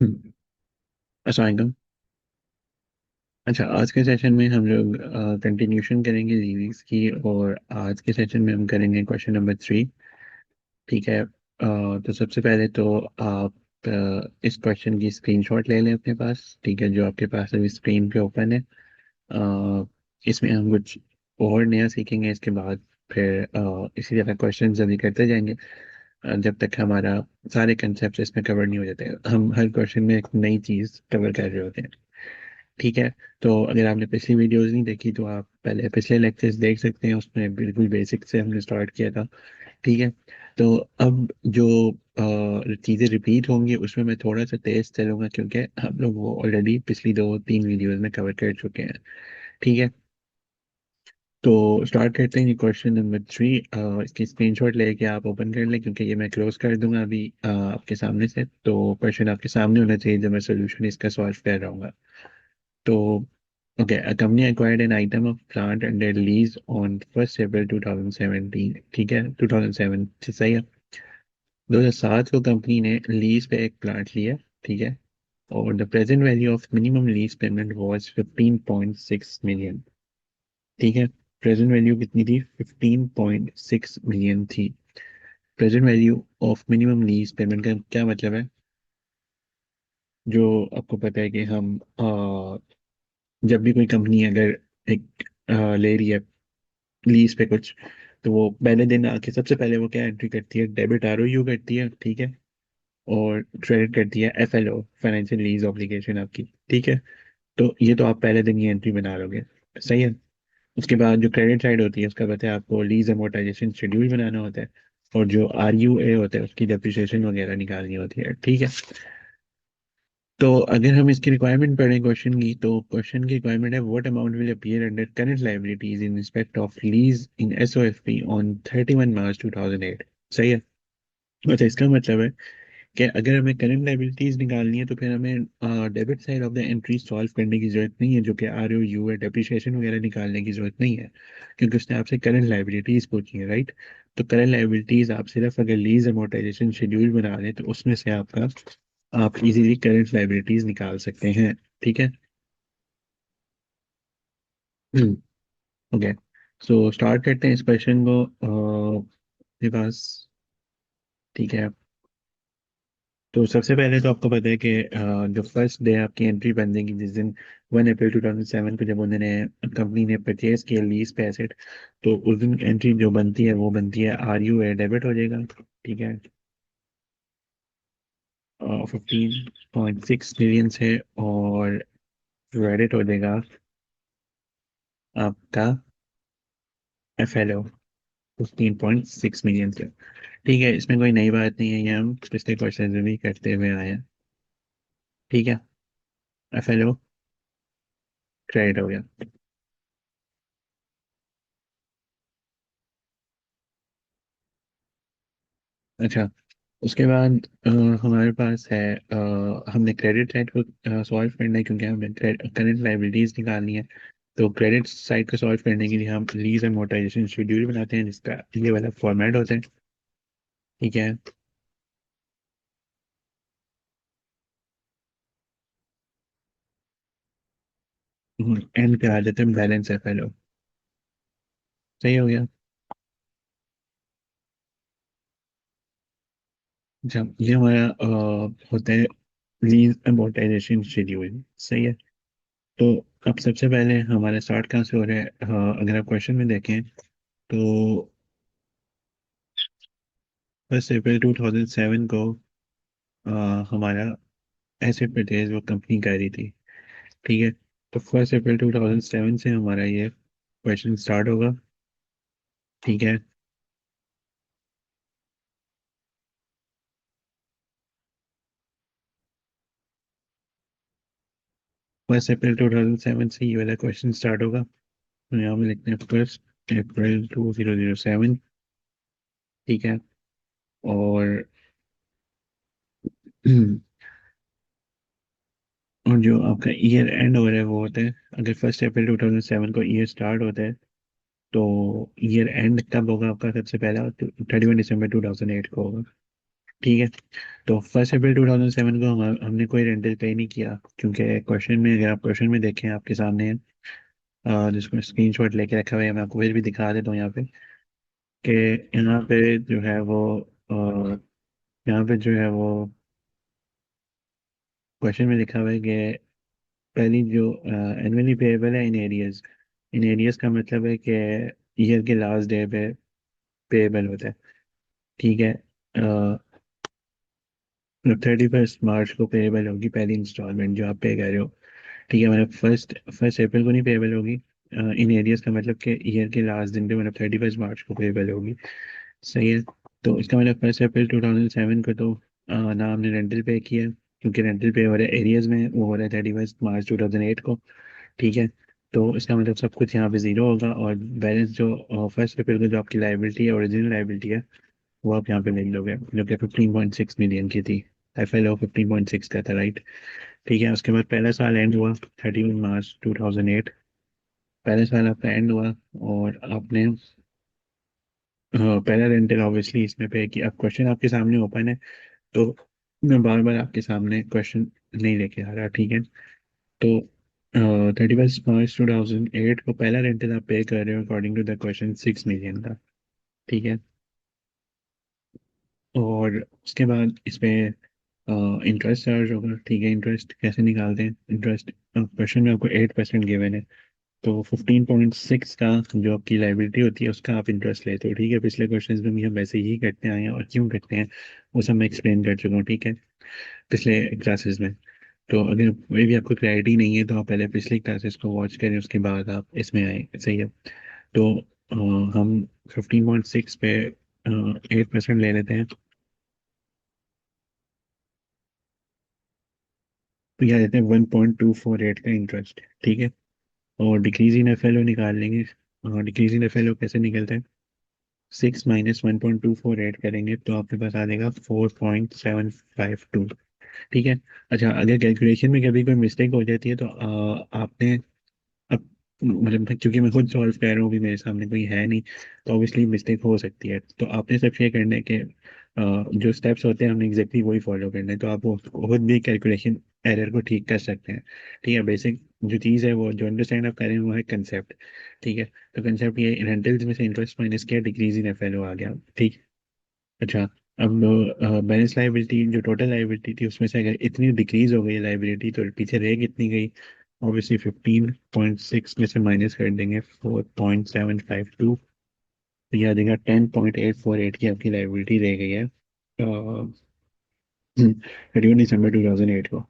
अस्सलाम वालेकुम। अच्छा, आज के सेशन में हम लोग कंटिन्यूशन करेंगे सीरीज की, और आज के सेशन में हम करेंगे क्वेश्चन नंबर 3। ठीक है। तो सबसे पहले तो आप इस क्वेश्चन की स्क्रीनशॉट ले लें अपने पास। ठीक है, जो आपके पास अभी स्क्रीन पे ओपन है। इसमें हम कुछ और नया सीखेंगे इसके बाद। फिर इसी तरह क्वेश्चन अभी करते जाएंगे जब तक हमारा सारे कंसेप्ट इसमें कवर नहीं हो जाते। हम हर क्वेश्चन में एक नई चीज़ कवर कर रहे होते हैं। ठीक है। तो अगर आपने पिछली वीडियोस नहीं देखी तो आप पहले पिछले लेक्चर्स देख सकते हैं, उसमें बिल्कुल बेसिक से हमने स्टार्ट किया था। ठीक है। तो अब जो चीज़ें रिपीट होंगी उसमें मैं थोड़ा सा तेज चलूंगा, क्योंकि हम लोग वो ऑलरेडी पिछली 2-3 वीडियोस में कवर कर चुके हैं। ठीक है। तो स्टार्ट करते हैं क्वेश्चन नंबर 3। इसकी स्क्रीनशॉट लेके आप ओपन कर लें, क्योंकि ये मैं क्लोज कर दूंगा अभी आपके सामने से। तो क्वेश्चन आपके सामने होना चाहिए जब मैं सोल्यूशन इसका सॉल्व कर रहा हूँ। तो okay, a company acquired an item of plant under lease on 1st April 2017। ठीक है, 2007 से सही है। 2007 को कंपनी ने लीज पे एक प्लांट लिया। ठीक है। और the present value of minimum lease payment was 15.6 million. ठीक है। प्रेजेंट वैल्यू कितनी थी? 15.6 मिलियन थी। Present value of minimum lease payment का क्या मतलब है? जो आपको पता है कि हम जब भी कोई कंपनी अगर एक ले रही है लीज पे कुछ, तो वो पहले दिन आके सबसे पहले वो क्या एंट्री करती है? डेबिट ROU करती है। ठीक है। और क्रेडिट करती है FLO, फाइनेंशियल लीज ऑब्लिगेशन आपकी। ठीक है। तो ये तो आप पहले दिन ये एंट्री बना लोगे। सही है। उसके बाद जो क्रेडिट साइड होती है उसका पता है आपको, लीज अमोर्टाइजेशन शेड्यूल बनाना होता है। और जो RUA होता है उसकी डेप्रिसिएशन वगैरह निकालनी होती है। ठीक है। तो अगर हम इसकी रिक्वायरमेंट पढ़ें क्वेश्चन की, तो क्वेश्चन की रिक्वायरमेंट है what amount will appear under current liabilities in respect of lease in SOFP on 31 मार्च 2008। सही है। अच्छा, इसका मतलब है कि अगर हमें करंट लायबिलिटीज निकालनी है तो फिर हमें debit side of the entry solve करने की जरूरत नहीं है, जो कि ROU है, डेप्रिसिएशन वगैरह निकालने की जरूरत नहीं है, क्योंकि उसने आपसे करंट लायबिलिटीज पूछी है, राइट। तो करंट लायबिलिटीज आप सिर्फ अगर लीज अमोर्टाइजेशन शेड्यूल बना लें तो उसमें से आपका आप इजीली करंट लायबिलिटीज निकाल सकते हैं। ठीक है। ओके। सो स्टार्ट करते हैं इस क्वेश्चन को। मेरे पास। ठीक है। तो सबसे पहले तो आपको पता है कि जो फर्स्ट डे आपकी एंट्री बन जाएगी जिस दिन 1 अप्रैल 2007 को, जब उन्होंने कंपनी ने परचेज किया लीज पे एसेट, तो उस दिन एंट्री जो बनती है वो बनती है RUA, डेबिट हो जाएगा। ठीक है। 15.6 मिलियन से। और क्रेडिट हो जाएगा आपका FLO 15.6 मिलियन से। ठीक है, इसमें कोई नई बात नहीं है, ये हम पिछले क्वेश्चन में भी करते हुए आए हैं। ठीक है। FLO क्रेडिट हो गया। अच्छा, उसके बाद हमारे पास है हमने क्रेडिट साइड को सॉल्व करना है, क्योंकि हमें करंट लाइबिलिटीज निकालनी है। तो क्रेडिट साइड को सॉल्व करने के लिए हम लीज अमोर्टाइजेशन शेड्यूल बनाते हैं, जिसका ये वाला फॉर्मेट होता है। ठीक है। एंड पे आ जाते हैं बैलेंस FLO। सही हो गया। अच्छा, ये हमारा होता है लीज अमोर्टाइजेशन शेड्यूल। सही है। तो अब सबसे पहले हमारा स्टार्ट कहाँ से हो रहा है? अगर आप क्वेश्चन में देखें तो 1 अप्रैल 2007 को अ, हमारा एसेट परचेज वो कंपनी कर रही थी। ठीक है। तो 1 अप्रैल 2007 से हमारा ये क्वेश्चन स्टार्ट होगा। ठीक है। 1 अप्रैल 2007 से ये वाला क्वेश्चन स्टार्ट होगा। तो यहाँ पे लिखते हैं 1 अप्रैल 2007। ठीक है। और और जो आपका ईयर एंड हो रहा है वो होता है, अगर 1 अप्रैल 2007 को ईयर स्टार्ट होता है तो ईयर एंड कब होगा आपका? सबसे पहला 31 दिसंबर 2008 को होगा। ठीक है। तो 1 अप्रैल 2007 को हमने कोई रेंटल पे नहीं किया, क्योंकि क्वेश्चन में, अगर आप क्वेश्चन में देखें आपके सामने है, जिसको स्क्रीनशॉट लेके रखा हुआ है, मैं आपको फिर भी दिखा देता हूँ यहाँ पे, कि यहाँ पे जो है वो अ, यहाँ पे जो है वो क्वेश्चन में लिखा हुआ है कि पहली जो एनुअली पेएबल है इन एरियज। इन एरियज का मतलब है कि ईयर के लास्ट डे पे पेएबल होता है। ठीक है। 31 मार्च को पेएबल होगी पहली इंस्टॉलमेंट जो आप पे कर रहे हो। ठीक है, मतलब फर्स्ट अप्रैल को नहीं पेएबल होगी। इन एरियज का मतलब कि ईयर के लास्ट दिन पे, मतलब 31 मार्च को पेएबल होगी। सही है। तो इसका मतलब 1 अप्रैल 2007 को तो ना हमने रेंटल पे किया, क्योंकि रेंटल पे हो रहा है एरियज में, वो हो रहा है 31 मार्च 2008 को। ठीक है। तो इसका मतलब सब कुछ यहाँ पे जीरो होगा, और बैलेंस जो 1 अप्रैल को जो आपकी लाइबिलिटी है, ओरिजिनल लाइबिलिटी है, वो आप यहाँ पे लिख लोगे, जो कि 15.6 मिलियन की थी। FLO 15.6 का था, राइट। ठीक है। उसके बाद पहला साल एंड हुआ 31 मार्च 2008। पहले साल आपका एंड हुआ, और आपने पहला रेंटल ऑब्वियसली इसमें पे किया। अब क्वेश्चन आपके सामने ओपन है, तो मैं बार बार आपके सामने क्वेश्चन नहीं लेके आ रहा। ठीक है। तो 31 मार्च 2008 को पहला रेंटल आप पे कर रहे हो according to the question 6 million का। ठीक है। और उसके बाद इस पे इंटरेस्ट चार्ज होगा। ठीक है। इंटरेस्ट कैसे निकालते हैं? इंटरेस्ट क्वेश्चन में आपको 8% गिवन है, तो 15.6 का जो आपकी लाइबिलिटी होती है उसका आप इंटरेस्ट लेते हो। ठीक है। पिछले क्वेश्चन में भी हम वैसे ही करते आए हैं, और क्यों करते हैं वो सब मैं एक्सप्लेन कर चुका हूँ। ठीक है, पिछले क्लासेस में। तो अगर कोई भी आपको क्लैरिटी नहीं है तो आप पहले पिछली क्लासेस को वॉच करें, उसके बाद आप इसमें आए। सही है। तो हम 15.6 पे 8% ले लेते हैं, तो यहाँ देते हैं 1.248 का इंटरेस्ट। ठीक है। और डिक्रीज इन FLO निकाल लेंगे। डिक्रीज इन FLO कैसे निकलता है? 6 - 1.248 करेंगे तो आपके पास आ जाएगा 4.752। ठीक है। अच्छा, अगर कैलकुलेशन में कभी कोई मिस्टेक हो जाती है तो आपने, अब मतलब क्योंकि मैं खुद सॉल्व कर रहा हूँ, भी मेरे सामने कोई है नहीं, तो ऑब्वियसली मिस्टेक हो सकती है। तो आपने सबसे ये करना है कि जो स्टेप्स होते हैं हमने एग्जैक्टली वही फॉलो करना है, तो आप वो खुद भी कैलकुलेशन एरर को ठीक कर सकते हैं। ठीक है। बेसिक जो चीज़ है, वो जो अंडरस्टैंड आप करें, वो है कंसेप्ट। ठीक है। तो कंसेप्ट ये, रेंटल्स में से इंटरेस्ट माइनस किया, डिक्रीज इन FLO आ गया। ठीक। अच्छा। अब बैलेंस लाइबिलिटी, जो टोटल लाइबिलिटी थी उसमें से अगर इतनी डिक्रीज हो गई लाइबिलिटी, तो पीछे रह कितनी गई? ऑब्वियसली 15.6 में से माइनस कर देंगे 4.752, तो यह आ जाएगा 10.848 की आपकी लाइबिलिटी रह गई है 31 दिसंबर 2008 को।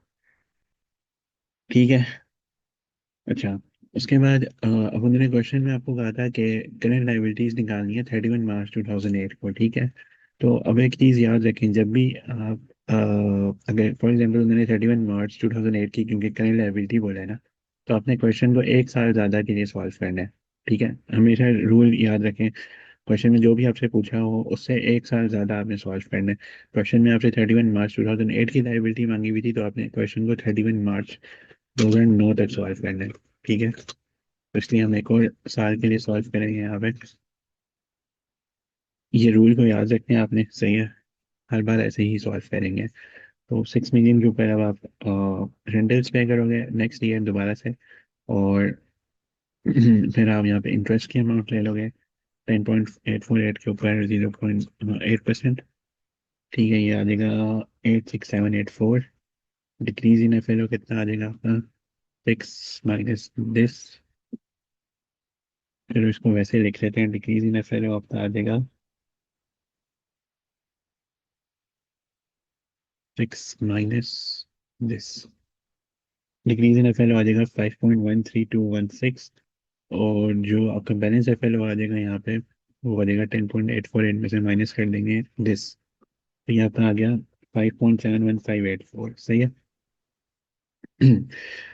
ठीक है। अच्छा, उसके बाद अब उन्होंने क्वेश्चन में आपको कहा था कि करंट लाइबिलिटीज निकालनी है 31 मार्च 2008 को। ठीक है। तो अब एक चीज़ याद रखें, जब भी आप अगर फॉर एग्जांपल उन्होंने 31 मार्च 2008 की क्योंकि करंट लाइबिलिटी बोला है ना, तो आपने क्वेश्चन को एक साल ज़्यादा के लिए सॉल्व करना है। ठीक है। हमेशा रूल याद रखें, क्वेश्चन में जो भी आपसे पूछा हो उससे एक साल ज़्यादा आपने सॉल्व करना है। क्वेश्चन में आपसे 31 मार्च 2008 की लाइबिलिटी मांगी हुई थी, तो आपने क्वेश्चन को 31 मार्च 2009 तक सॉल्व करना है। ठीक है। तो इसलिए हम एक और साल के लिए सॉल्व करेंगे यहाँ पे। ये रूल को याद रखना है आपने। सही है। हर बार ऐसे ही सॉल्व करेंगे। तो 6 मिलियन के ऊपर अब आप रेंटल्स पे करोगे नेक्स्ट ईयर दोबारा से, और फिर आप यहाँ पे इंटरेस्ट की अमाउंट ले लोगे 10.848 के ऊपर 0.8%। ठीक है। ये आ जाएगा 86784। डिक्रीज इन FLO कितना आ जाएगा आपका? 6 - दिस। फिर इसको वैसे लिख लेते हैं, डिक्रीज इन FLO आपका आ जाएगा 6 - दिस। डिक्रीज इन FLO आ जाएगा 5.13216। और जो आपका बैलेंस FLO आ जाएगा यहाँ पे, वो आ जाएगा 10.848 में से माइनस कर देंगे दिस, तो यहाँ पे आ गया 5.71584। सही है।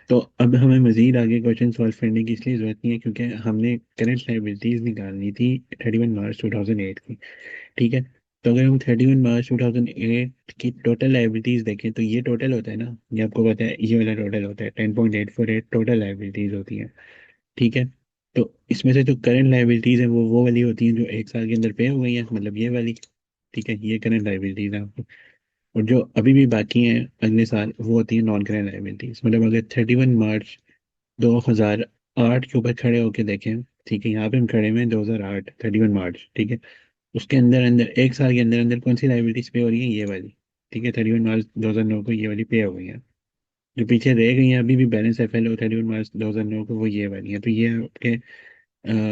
तो अब हमें मजीद आगे क्वेश्चन सॉल्व करने की इसलिए जरूरत नहीं है, क्योंकि हमने करंट लाइबिलिटीज निकालनी थी 31 मार्च 2008 की। ठीक है। तो अगर हम 31 मार्च 2008 की टोटल लाइबिलिटीज देखें, तो ये टोटल होता है ना, ये आपको पता है, ये वाला टोटल होता है 10.848 टोटल लाइबिलिटीज होती हैं। ठीक है। तो इसमें से जो करंट लाइबिलिटीज है वो वाली होती हैं जो एक साल के अंदर पे हो गई है, मतलब ये वाली। ठीक है, ये करंट लाइबिलिटीज है आपको। और जो अभी भी बाकी हैं अगले साल, वो होती है नॉन करंट लाइबिलिटीज। मतलब अगर 31 मार्च 2008 के ऊपर खड़े होके देखें, ठीक है, यहाँ पे हम खड़े हुए हैं 2008, 31 मार्च, ठीक है। उसके अंदर अंदर एक साल के अंदर अंदर कौन सी लाइबिलिटीज पे हो रही है? ये वाली। ठीक है, 31 मार्च 2009 को ये वाली पे हो गई है। जो पीछे रह गई हैं अभी भी बैलेंस एफ एल ओ 31 मार्च 2009 को, वो ये वाली है। तो ये आपके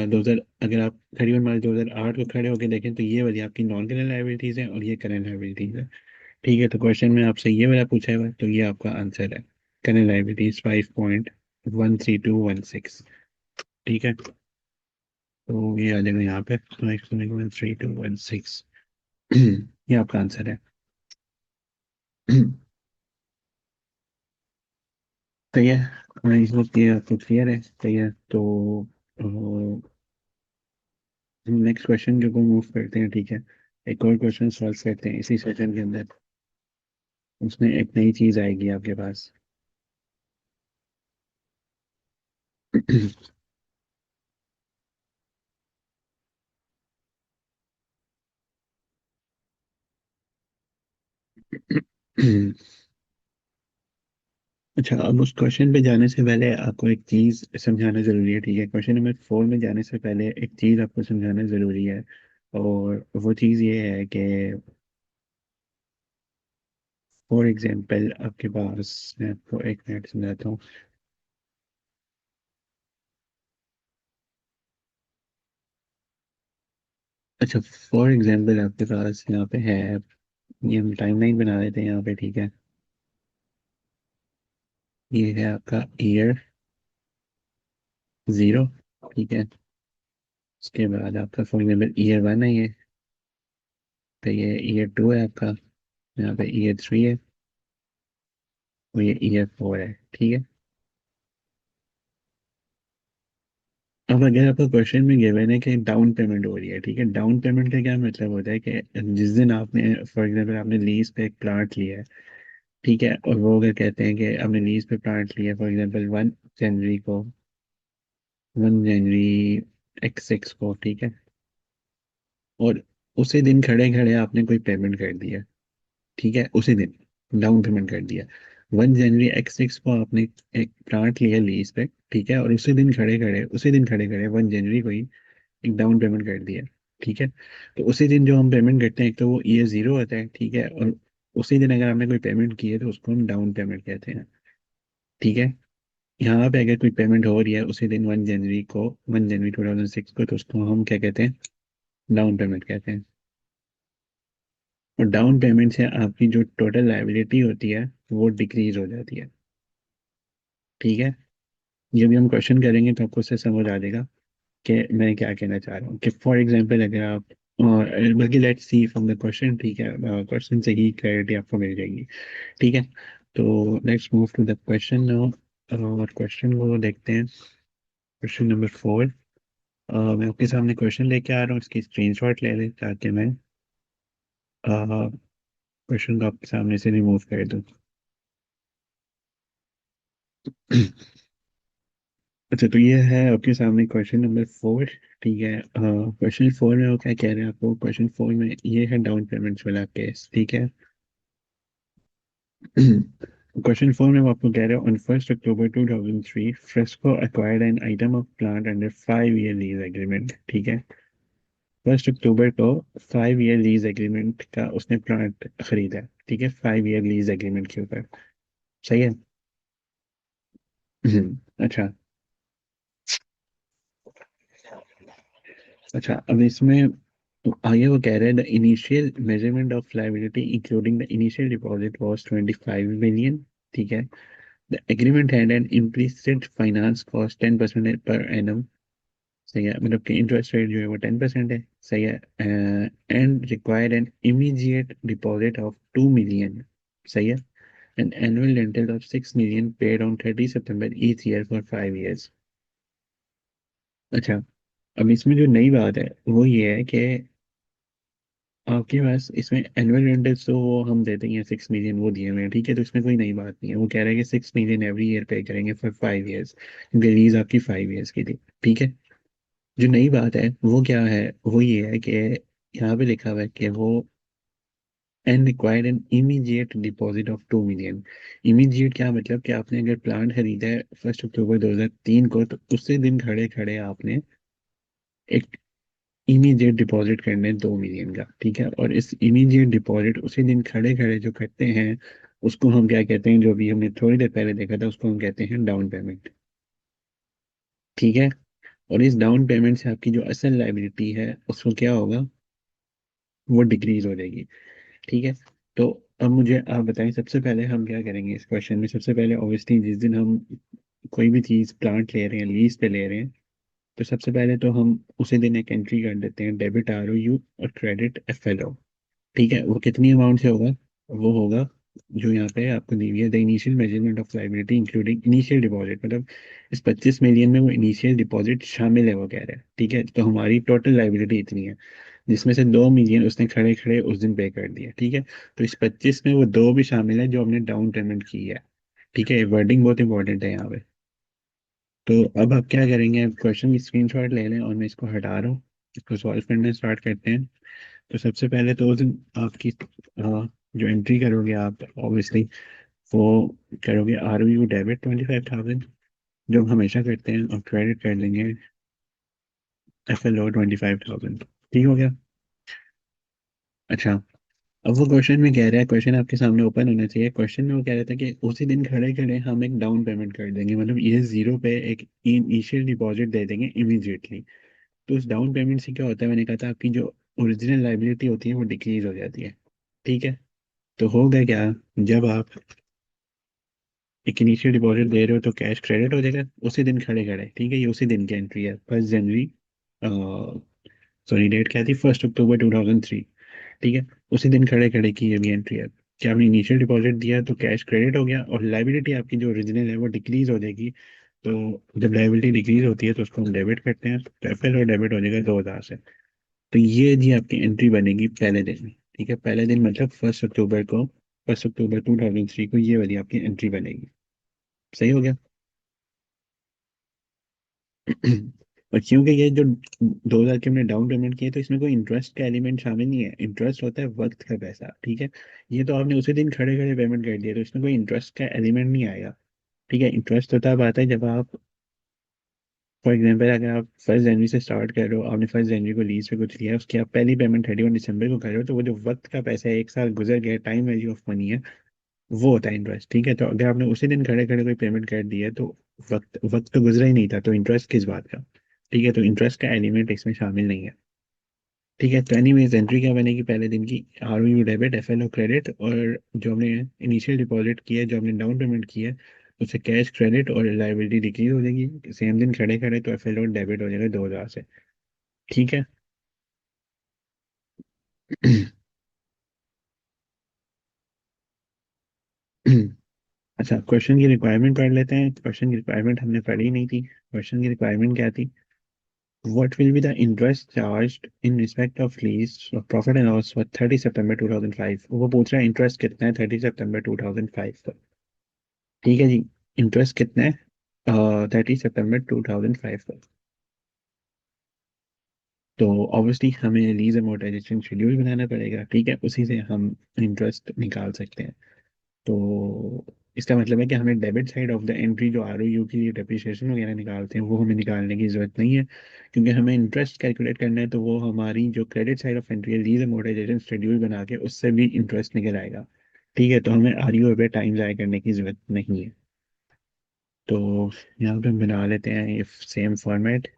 2000, अगर आप 31 मार्च 2008 को खड़े होकर देखें तो ये वाली आपकी नॉन करंट लाइबिलिटीज है और ये करंट लाइबिलिटीज है। ठीक है, तो क्वेश्चन में आपसे ये वाला पूछा हुआ है, तो ये आपका आंसर है। Current liabilities 5.13216। ठीक है, तो ये आ जाएगा यहाँ पे 5.13216। ये आपका आंसर है। तो ये इस वक्त ये आपको क्लियर है। तो ये तो नेक्स्ट क्वेश्चन के ऊपर मूव करते हैं। ठीक है, एक और क्वेश्चन सॉल्व करते हैं इसी सेशन के अंदर। उसमें एक नई चीज आएगी आपके पास। अच्छा, अब उस क्वेश्चन पे जाने से पहले आपको एक चीज समझाना जरूरी है। ठीक है, क्वेश्चन नंबर 4 में जाने से पहले एक चीज आपको समझाना जरूरी है। और वो चीज ये है कि फॉर एग्जांपल आपके पास, मैं आपको एक मिनट समझाता हूँ। अच्छा, फॉर एग्जांपल आपके पास यहाँ पे है, ये हम टाइमलाइन बना देते हैं यहाँ पे। ठीक है, ये है आपका ईयर 0। ठीक है, उसके बाद आपका फॉर एग्जाम्पल ईयर 1 है ये। तो ये ईयर 2 है आपका। यहाँ पे ईयर 3 है और ये ईयर 4 है। ठीक है, अब अगर आपको क्वेश्चन में गिवन है कि डाउन पेमेंट हो रही है, ठीक है, डाउन पेमेंट का क्या मतलब होता है कि जिस दिन आपने फॉर एग्जाम्पल आपने लीज पे एक प्लाट लिया है, ठीक है, और वो अगर कहते हैं कि आपने लीज पे प्लाट लिया फॉर एग्जाम्पल 1 जनवरी को, 1 जनवरी x6 को, ठीक है, और उसी दिन खड़े खड़े आपने कोई पेमेंट कर दिया। ठीक है, उसी दिन डाउन पेमेंट कर दिया। 1 जनवरी x6 को आपने एक प्लाट लिया लीज पे, ठीक है, और उसी दिन खड़े खड़े 1 जनवरी को ही एक डाउन पेमेंट कर दिया। ठीक है, तो उसी दिन जो हम पेमेंट करते हैं, एक तो वो ईयर 0 होता है, ठीक है, और उसी दिन अगर हमने कोई पेमेंट की है तो उसको हम डाउन पेमेंट कहते हैं। ठीक है, यहाँ पे अगर कोई पेमेंट हो रही है उसी दिन 1 जनवरी को, 1 जनवरी 2006 को, तो उसको हम क्या कहते हैं? डाउन पेमेंट कहते हैं। और डाउन पेमेंट से आपकी जो टोटल लाइबिलिटी होती है वो डिक्रीज हो जाती है। ठीक है, ये भी हम क्वेश्चन करेंगे तो आपको उससे समझ आ जाएगा कि मैं क्या कहना चाह रहा हूँ। कि फॉर एग्जांपल अगर आप, और बल्कि let's see from the question, ठीक है, क्वेश्चन से ही क्लैरिटी आपको मिल जाएगी। ठीक है, तो let's move to the question now. और क्वेश्चन को देखते हैं, क्वेश्चन नंबर 4। मैं आपके सामने क्वेश्चन लेके आ रहा हूँ, इसकी स्क्रीनशॉट ले लें ताकि मैं क्वेश्चन को आपके सामने से रिमूव कर दूँ। अच्छा, तो ये है आपके सामने क्वेश्चन नंबर 4। ठीक है, क्वेश्चन 4 में वो क्या कह रहे हैं आपको? क्वेश्चन 4 में ये है डाउन पेमेंट्स वाला केस। ठीक है, क्वेश्चन 4 में वो आपको कह रहे हो, on 1 October 2003 fresco acquired an item of plant under 5 year lease agreement. ठीक है, 1 अक्टूबर को 5 ईयर लीज एग्रीमेंट का उसने प्लांट खरीदा। ठीक है, 5 ईयर लीज एग्रीमेंट के ऊपर। सही है। अच्छा। अच्छा, अब इसमें तो आगे वो कह रहे हैं the initial measurement of liability including the initial deposit was 25 million. ठीक है, the agreement had an implicit finance cost 10% per annum. सही है, मतलब कि इंटरेस्ट रेट जो है वो 10% है। सही है, and required an immediate deposit of 2 million. सही है, an annual rental of 6 million paid on 30 September each year for 5 years. अच्छा, अब इसमें जो नई बात है वो ये है कि आपके पास इसमें एनुअल रेंटल्स तो वो हम देते हैं 6 मिलियन, वो दिए हुए हैं। ठीक है, तो इसमें कोई नई बात नहीं है। वो कह रहे हैं कि 6 मिलियन एवरी ईयर पे करेंगे फॉर 5 ईयर्स, क्योंकि लीज आपकी 5 ईयर्स की थी। ठीक है, जो नई बात है वो क्या है? वो ये है कि यहाँ पे लिखा हुआ है कि वो and required an immediate deposit of 2 million. Immediate क्या मतलब कि आपने अगर प्लांट खरीदा है 1 अक्टूबर 2003 को, तो उसी दिन खड़े खड़े आपने एक इमीडिएट डिपॉजिट करने हैं 2 मिलियन का, ठीक है। और इस इमीडिएट डिपॉजिट उसी दिन खड़े खड़े जो करते हैं, उसको हम क्या कहते हैं, जो भी हमने थोड़ी देर पहले देखा था, उसको हम कहते हैं डाउन पेमेंट, ठीक है। और इस डाउन पेमेंट से आपकी जो असल लाइबिलिटी है उसको क्या होगा, वो डिक्रीज हो जाएगी, ठीक है। तो अब मुझे आप बताएं, सबसे पहले हम क्या करेंगे इस क्वेश्चन में। सबसे पहले ऑब्वियसली जिस दिन हम कोई भी चीज़ प्लांट ले रहे हैं, लीज पे ले रहे हैं, तो सबसे पहले तो हम उसी दिन एक एंट्री कर देते हैं, डेबिट ROU और क्रेडिट FLO, ठीक है। वो कितनी अमाउंट से होगा, वो होगा जो यहाँ पे आपको दी हुई है, the initial measurement of liability including initial deposit, मतलब इस 25 मिलियन में वो इनिशियल डिपॉजिट शामिल है, वो कह रहे हैं, ठीक है। तो हमारी टोटल लाइबिलिटी इतनी है, जिसमें से 2 मिलियन उसने खड़े खड़े उस दिन पे कर दिया, ठीक है। तो इस 25 में वो दो भी शामिल है जो हमने डाउन पेमेंट की है, ठीक है। वर्डिंग बहुत इंपॉर्टेंट है यहाँ पे। तो अब आप क्या करेंगे, क्वेश्चन की स्क्रीनशॉट ले लें और मैं इसको हटा रहा हूँ, इसको सॉल्व करना स्टार्ट करते हैं। तो सबसे पहले तो उस दिन आपकी जो एंट्री करोगे आप ऑब्वियसली वो करोगे ROU डेबिट 25,000, जो हम हमेशा करते हैं, और क्रेडिट कर लेंगे FLO 25,000, ठीक हो गया। अच्छा, अब वो क्वेश्चन में कह रहा है, क्वेश्चन आपके सामने ओपन होना चाहिए। क्वेश्चन में वो कह रहा था कि उसी दिन खड़े खड़े हम एक डाउन पेमेंट कर देंगे, मतलब ये जीरो पे एक इनिशियल डिपॉजिट दे देंगे इमीडिएटली। तो उस डाउन पेमेंट से क्या होता है, मैंने कहा था आपकी जो ओरिजिनल लाइबिलिटी होती है वो डिक्रीज हो जाती है, ठीक है। तो होगा क्या, जब आप एक इनिशियल डिपॉजिट दे रहे हो तो कैश क्रेडिट हो जाएगा उसी दिन खड़े खड़े, ठीक है। ये उसी दिन की एंट्री है, 1 जनवरी, सॉरी डेट क्या थी, 1 अक्टूबर 2003, ठीक है। उसी दिन खड़े खड़े की ये भी एंट्री है कि आपने इनिशियल डिपॉजिट दिया तो कैश क्रेडिट हो गया, और लाइबिलिटी आपकी जो ओरिजिनल है वो डिक्रीज हो जाएगी। तो जब लाइबिलिटी डिक्रीज होती है तो उसको हम डेबिट करते हैं, तो FL और डेबिट हो जाएगा 2,000 से। तो ये जी आपकी एंट्री बनेगी पहले दिन में, ठीक है। पहले दिन मतलब 1 अक्टूबर को, 1 अक्टूबर 2003 को ये वाली आपकी एंट्री बनेगी, सही हो गया। और क्योंकि ये जो 2,000 के हमने डाउन पेमेंट किए, तो इसमें कोई इंटरेस्ट का एलिमेंट शामिल नहीं है, इंटरेस्ट होता है वक्त का पैसा, ठीक है। ये तो आपने उसी दिन खड़े खड़े पेमेंट कर दिया, तो इसमें कोई इंटरेस्ट का एलिमेंट नहीं आएगा, ठीक है। इंटरेस्ट होता है, आता है जब आप, फॉर एग्जाम्पल अगर आप 1 जनवरी से स्टार्ट कर रहे हो, आपने 1 जनवरी को लीज पे कुछ लिया, उसकी आप पहली पेमेंट 31 दिसंबर को कर रहे हो, तो वो जो वक्त का पैसा है, एक साल गुजर गया, टाइम वैल्यू ऑफ मनी है, वो होता है इंटरेस्ट, ठीक है। तो अगर आपने उसी दिन खड़े खड़े कोई पेमेंट कर दी है, तो वक्त वक्त तो गुजरा ही नहीं था, तो इंटरेस्ट किस बात का, ठीक है। तो इंटरेस्ट का एलिमेंट इसमें शामिल नहीं है, ठीक है। तो एनीवेज एंट्री क्या बनेगी पहले दिन की, ROU डेबिट, FLO क्रेडिट, और जो हमने इनिशियल डिपॉजिट किया है, जो हमने डाउन पेमेंट किया है, उससे कैश क्रेडिट और लाइबिलिटी डिक्रीज हो जाएगी सेम दिन खड़े खड़े, तो FLO डेबिट हो जाएगा 2,000 से, ठीक है। अच्छा, क्वेश्चन की रिक्वायरमेंट पढ़ लेते हैं। क्वेश्चन की रिक्वायरमेंट हमने पढ़ी नहीं थी। क्वेश्चन की रिक्वायरमेंट क्या थी, What will be the interest charged in respect of lease of profit and loss for 30 September 2005? वो पूछ रहा है इंटरेस्ट कितना है 30 सितंबर 2005 का, ठीक है जी। इंटरेस्ट कितना है 30 सितंबर 2005 का। तो ऑब्वियसली हमें लीज अमोर्टाइजेशन शेड्यूल बनाना पड़ेगा, ठीक है, उसी से हम इंटरेस्ट निकाल सकते हैं। तो इसका मतलब है कि हमें debit side of the entry, जो ROU की डेप्रिसिएशन वगैरह निकालते हैं, वो हमें निकालने की जरूरत नहीं है, क्योंकि हमें इंटरेस्ट कैलकुलेट करना है। तो वो हमारी जो क्रेडिट साइड ऑफ एंट्री है, लीज अमोर्टाइजेशन शेड्यूल बना के उससे भी इंटरेस्ट निकल आएगा, ठीक है। तो हमें ROU पे टाइम ज़ाया करने की जरूरत नहीं है। तो यहाँ पे हम बना लेते हैं if same format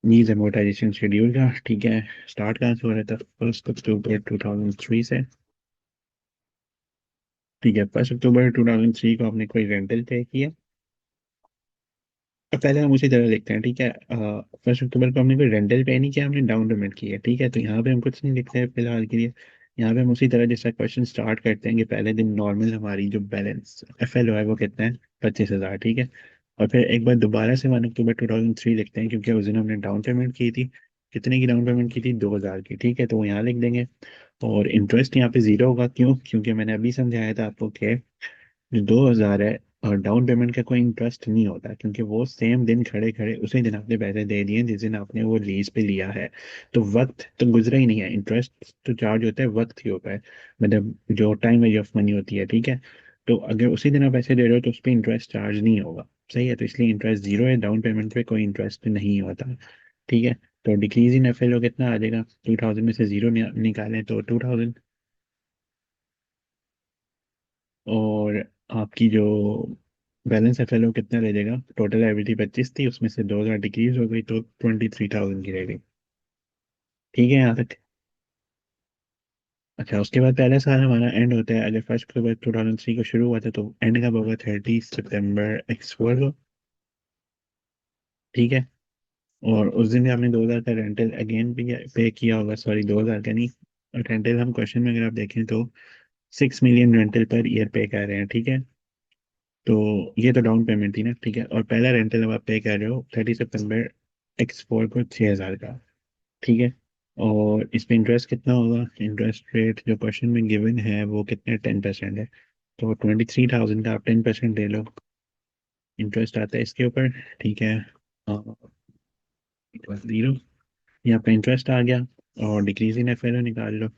lease amortisation schedule का, ठीक है। स्टार्ट कहाँ से हो रहा था, 1 अक्टूबर 2003 से, ठीक है। 1 अक्टूबर 2003 को आपने कोई रेंटल पे किया। अब पहले हम उसी तरह देखते हैं, ठीक है। 1 अक्टूबर को हमने कोई रेंटल पे नहीं किया, हमने डाउन पेमेंट की है, ठीक है। तो यहाँ पे हम कुछ नहीं लिखते हैं फिलहाल के लिए। यहाँ पे हम उसी तरह जैसा क्वेश्चन स्टार्ट करते हैं कि पहले दिन नॉर्मल हमारी जो बैलेंस FLO है वो कितना है, 25,000, ठीक है। और फिर एक बार दोबारा से 1 अक्टूबर 2003 लिखते हैं, क्योंकि उस दिन हमने डाउन पेमेंट की थी। कितने की डाउन पेमेंट की थी, 2,000 की, ठीक है। तो वो यहाँ लिख देंगे। और इंटरेस्ट यहाँ पे जीरो होगा, क्यों, क्योंकि मैंने अभी समझाया था आपको कि जो 2,000 है और डाउन पेमेंट का कोई इंटरेस्ट नहीं होता, क्योंकि वो सेम दिन खड़े खड़े उसी दिन आपने पैसे दे दिए जिस दिन आपने वो लीज पे लिया है। तो वक्त तो गुजरा ही नहीं है, इंटरेस्ट तो चार्ज होता है वक्त ही होता है, मतलब जो टाइम वैल्यू ऑफ मनी होती है, ठीक है। तो अगर उसी दिन आप पैसे दे रहे हो तो उस पर इंटरेस्ट चार्ज नहीं होगा। सही है, तो इसलिए इंटरेस्ट जीरो है, डाउन पेमेंट पे कोई इंटरेस्ट नहीं होता। ठीक है। तो डिक्रीज इन एफएलओ कितना आ जाएगा, 2000 में से जीरो निकालें तो 2000। और आपकी जो बैलेंस एफएलओ कितना रह जाएगा, टोटल लायबिलिटी 25 थी, उसमें से 2000 डिक्रीज हो गई तो 23,000 की रह गई। ठीक है यहाँ तक। अच्छा, उसके बाद पहला साल हमारा एंड होता है, अगर 1 अक्टूबर 2003 को शुरू हुआ था तो एंड कब होगा, 30 सितंबर को। ठीक है। और उस दिन भी आपने 2000 का रेंटल अगेन भी पे किया होगा, सॉरी 2000 का नहीं। रेंटल हम क्वेश्चन में अगर आप देखें तो 6 मिलियन रेंटल पर ईयर पे कर रहे हैं, ठीक है। तो ये तो डाउन पेमेंट थी ना, ठीक है। और पहला रेंटल अब आप पे कर रहे हो 30 सितंबर को 6,000 का। ठीक है। और इस पे इंटरेस्ट कितना होगा, इंटरेस्ट रेट जो क्वेश्चन में गिवन है वो कितने, 10% है। तो 23,000 का आप 10% ले लो, इंटरेस्ट आता है इसके ऊपर। ठीक है। जीरो, यहाँ पे इंटरेस्ट आ गया। और डिक्रीज इन एफ निकाल लो।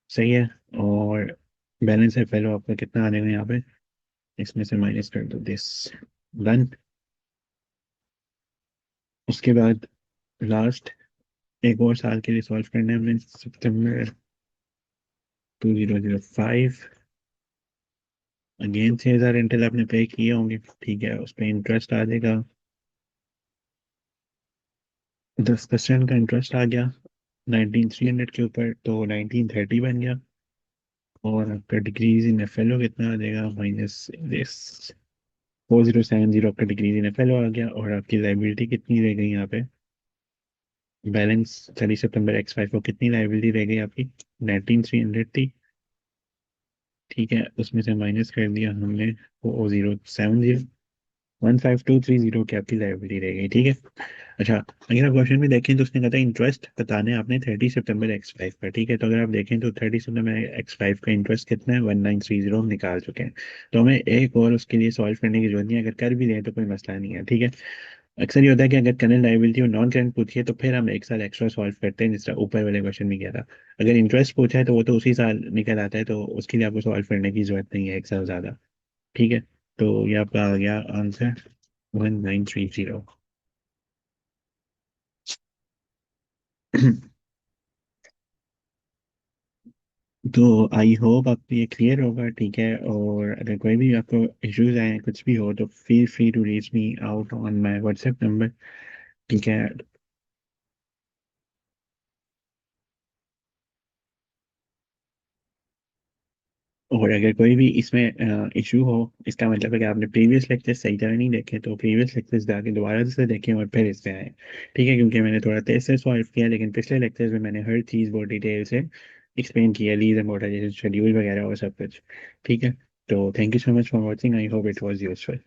सही है। और बैलेंस एफ आपका कितना आ जाएगा यहाँ पे, इसमें से माइनस कर दो दिस। डन। उसके बाद लास्ट एक और साल के लिए सॉल्व करना है हमने, सितंबर 2005। अगेन 6,000 रेंटल आपने पे किए होंगे, ठीक है। उस पर इंटरेस्ट आ जाएगा, 10% का इंटरेस्ट आ गया 19,300 के ऊपर, तो 1930 बन गया। और आपका डिक्रीज इन एफ कितना आ जाएगा, माइनस दिस 4070 आपका डिक्रीज इन एफ आ गया। और आपकी लाइबिलिटी कितनी रह गई यहाँ पे, बैलेंस 30 सितंबर को कितनी लाइबिलिटी रह गई आपकी, 19,300 थी। ठीक है, उसमें से माइनस कर दिया हमने 4070, 15230 की आपकी लाइबिलिटी रह गई, ठीक है। अच्छा, अगर आप क्वेश्चन में देखें तो उसने कहा था इंटरेस्ट बताने आपने 30 सितंबर पर, ठीक है। तो अगर आप देखें तो 30 सितंबर का इंटरेस्ट कितना है, 1930 हम निकाल चुके हैं। तो हमें एक और उसके लिए सॉल्व करने की जरूरत नहीं है, अगर कर भी लें तो कोई मसला नहीं है, ठीक है। अक्सर ये होता है कि अगर करंट लायबिलिटी और नॉन करंट पूछिए तो फिर हम एक साल एक्स्ट्रा सॉल्व करते हैं, जिस तरह ऊपर वाले क्वेश्चन में किया था। अगर इंटरेस्ट पूछा है तो वो तो उसी साल निकल आता है, तो उसके लिए आपको सॉल्व करने की जरूरत नहीं है एक साल ज्यादा। ठीक है। तो ये आपका आ गया आंसर, 1930। तो आई होप आपको ये क्लियर होगा, ठीक है। और अगर कोई भी आपको इश्यूज आए, कुछ भी हो, तो feel free to reach me out on my WhatsApp number. ठीक है। और अगर कोई भी इसमें इशू हो, इसका मतलब है कि आपने प्रीवियस लेक्चर सही तरह नहीं देखे, तो प्रीवियस लेक्चर्स जाके दोबारा से देखें और फिर इस पे आए। ठीक है, क्योंकि मैंने थोड़ा तेज से सॉल्व किया, लेकिन पिछले लेक्चर्स में मैंने हर चीज़ बहुत डिटेल से एक्सप्लेन किया, लीज अमोर्टाइजेशन शेड्यूल वगैरह और सब कुछ। ठीक है। तो thank you so much for watching, I hope it was useful.